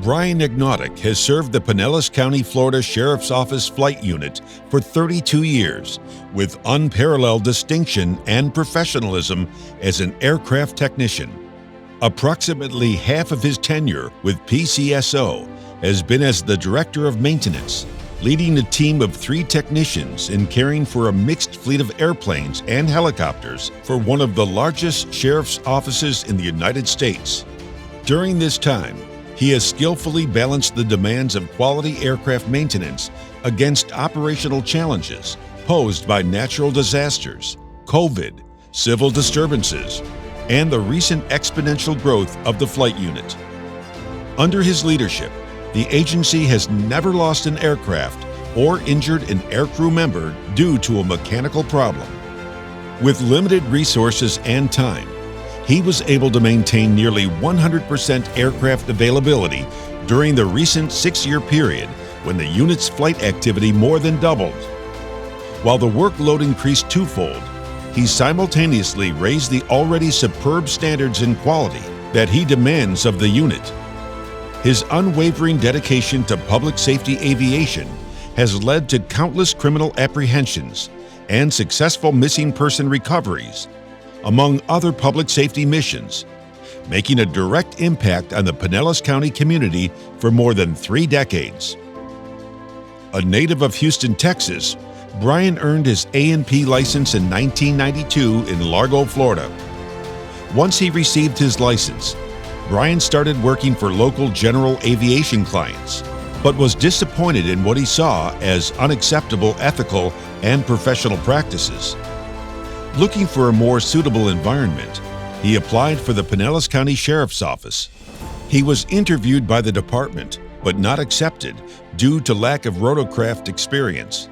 Brian Egnatulk has served the Pinellas County, Florida Sheriff's Office Flight Unit for 32 years, with unparalleled distinction and professionalism as an aircraft technician. Approximately half of his tenure with PCSO has been as the Director of Maintenance, leading a team of 3 technicians in caring for a mixed fleet of airplanes and helicopters for one of the largest sheriff's offices in the United States. During this time, he has skillfully balanced the demands of quality aircraft maintenance against operational challenges posed by natural disasters, COVID, civil disturbances, and the recent exponential growth of the flight unit. Under his leadership, the agency has never lost an aircraft or injured an aircrew member due to a mechanical problem. With limited resources and time, he was able to maintain nearly 100% aircraft availability during the recent 6-year period when the unit's flight activity more than doubled. While the workload increased twofold, he simultaneously raised the already superb standards in quality that he demands of the unit. His unwavering dedication to public safety aviation has led to countless criminal apprehensions and successful missing person recoveries, among other public safety missions, making a direct impact on the Pinellas County community for more than 3 decades. A native of Houston, Texas, Brian earned his A&P license in 1992 in Largo, Florida. Once he received his license, Brian started working for local general aviation clients, but was disappointed in what he saw as unacceptable ethical and professional practices. Looking for a more suitable environment, he applied for the Pinellas County Sheriff's Office. He was interviewed by the department, but not accepted due to lack of rotorcraft experience.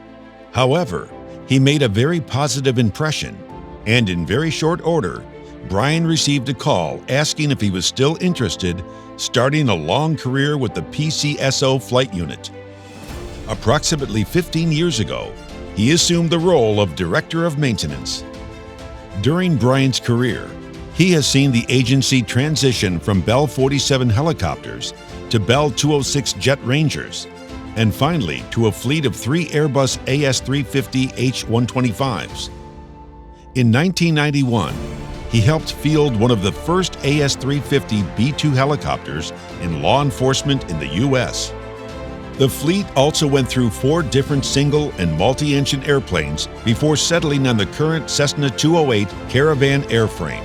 However, he made a very positive impression, and in very short order, Brian received a call asking if he was still interested, starting a long career with the PCSO flight unit. Approximately 15 years ago, he assumed the role of Director of Maintenance. During Brian's career, he has seen the agency transition from Bell 47 helicopters to Bell 206 Jet Rangers, and finally to a fleet of 3 Airbus AS350 H125s. In 1991, he helped field one of the first AS350 B-2 helicopters in law enforcement in the U.S. The fleet also went through 4 different single and multi-engine airplanes before settling on the current Cessna 208 Caravan airframe.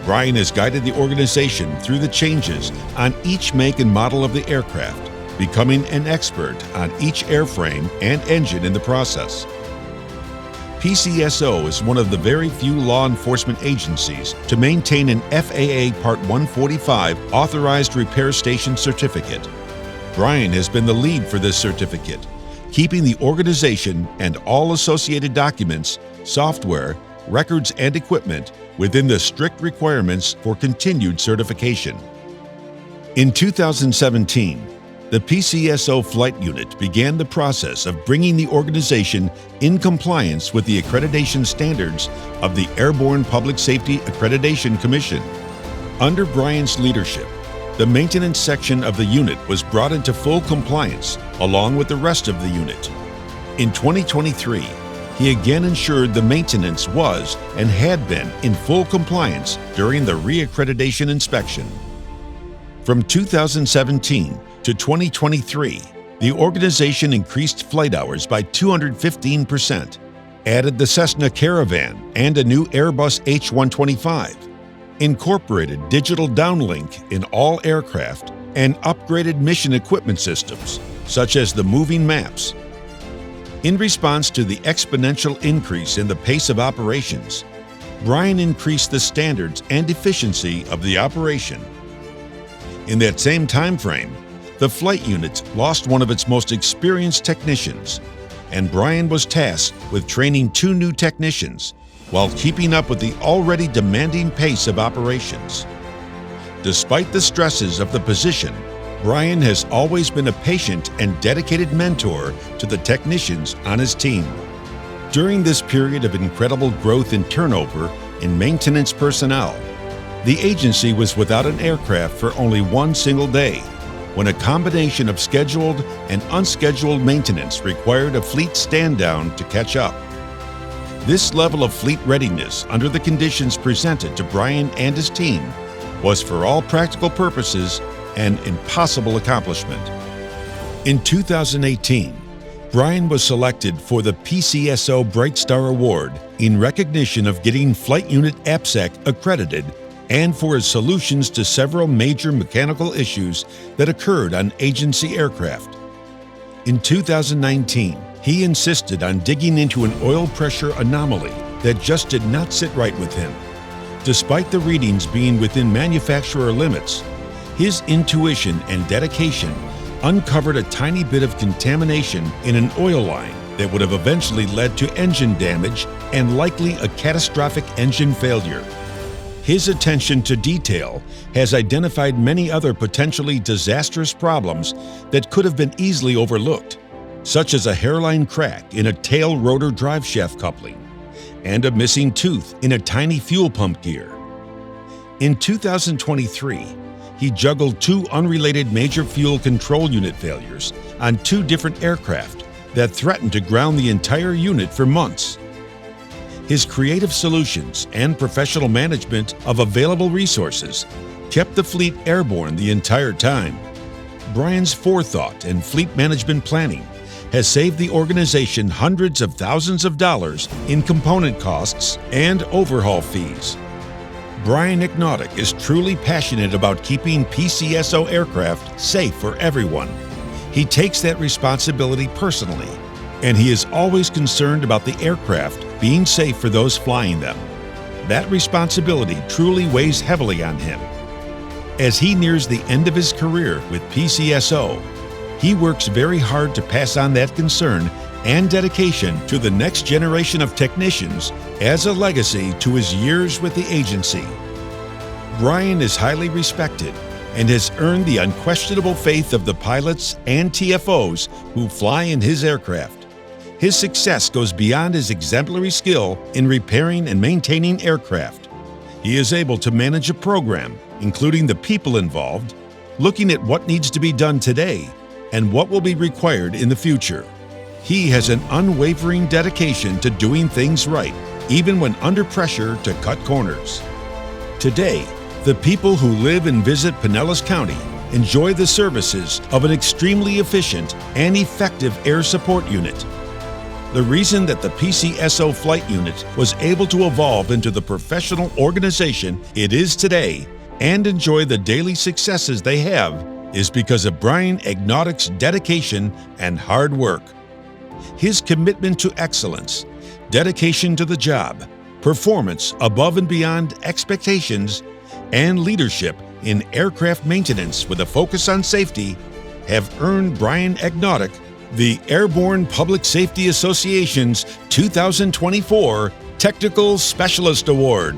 Brian has guided the organization through the changes on each make and model of the aircraft, becoming an expert on each airframe and engine in the process. PCSO is one of the very few law enforcement agencies to maintain an FAA Part 145 Authorized Repair Station certificate. Brian has been the lead for this certificate, keeping the organization and all associated documents, software, records, and equipment within the strict requirements for continued certification. In 2017, the PCSO Flight Unit began the process of bringing the organization in compliance with the accreditation standards of the Airborne Public Safety Accreditation Commission. Under Brian's leadership, the maintenance section of the unit was brought into full compliance along with the rest of the unit. In 2023, he again ensured the maintenance was and had been in full compliance during the re-accreditation inspection. From 2017 to 2023, the organization increased flight hours by 215%, added the Cessna Caravan and a new Airbus H125, incorporated digital downlink in all aircraft, and upgraded mission equipment systems, such as the moving maps. In response to the exponential increase in the pace of operations, Brian increased the standards and efficiency of the operation. In that same time frame, the flight unit lost one of its most experienced technicians, and Brian was tasked with training 2 new technicians while keeping up with the already demanding pace of operations. Despite the stresses of the position, Brian has always been a patient and dedicated mentor to the technicians on his team. During this period of incredible growth and turnover in maintenance personnel, the agency was without an aircraft for only one single day, when a combination of scheduled and unscheduled maintenance required a fleet stand-down to catch up. This level of fleet readiness under the conditions presented to Brian and his team was, for all practical purposes, an impossible accomplishment. In 2018, Brian was selected for the PCSO Bright Star Award in recognition of getting Flight Unit APSA accredited and for his solutions to several major mechanical issues that occurred on agency aircraft. In 2019, he insisted on digging into an oil pressure anomaly that just did not sit right with him. Despite the readings being within manufacturer limits, his intuition and dedication uncovered a tiny bit of contamination in an oil line that would have eventually led to engine damage and likely a catastrophic engine failure. His attention to detail has identified many other potentially disastrous problems that could have been easily overlooked, such as a hairline crack in a tail rotor driveshaft coupling and a missing tooth in a tiny fuel pump gear. In 2023, he juggled two unrelated major fuel control unit failures on two different aircraft that threatened to ground the entire unit for months. His creative solutions and professional management of available resources kept the fleet airborne the entire time. Brian's forethought and fleet management planning has saved the organization hundreds of thousands of dollars in component costs and overhaul fees. Brian Egnatulk is truly passionate about keeping PCSO aircraft safe for everyone. He takes that responsibility personally, and he is always concerned about the aircraft being safe for those flying them. That responsibility truly weighs heavily on him. As he nears the end of his career with PCSO, he works very hard to pass on that concern and dedication to the next generation of technicians as a legacy to his years with the agency. Brian is highly respected and has earned the unquestionable faith of the pilots and TFOs who fly in his aircraft. His success goes beyond his exemplary skill in repairing and maintaining aircraft. He is able to manage a program, including the people involved, looking at what needs to be done today and what will be required in the future. He has an unwavering dedication to doing things right, even when under pressure to cut corners. Today, the people who live and visit Pinellas County enjoy the services of an extremely efficient and effective air support unit. The reason that the PCSO flight unit was able to evolve into the professional organization it is today and enjoy the daily successes they have is because of Brian Egnatulk's dedication and hard work. His commitment to excellence, dedication to the job, performance above and beyond expectations, and leadership in aircraft maintenance with a focus on safety have earned Brian Egnatulk the Airborne Public Safety Association's 2024 Technical Specialist Award.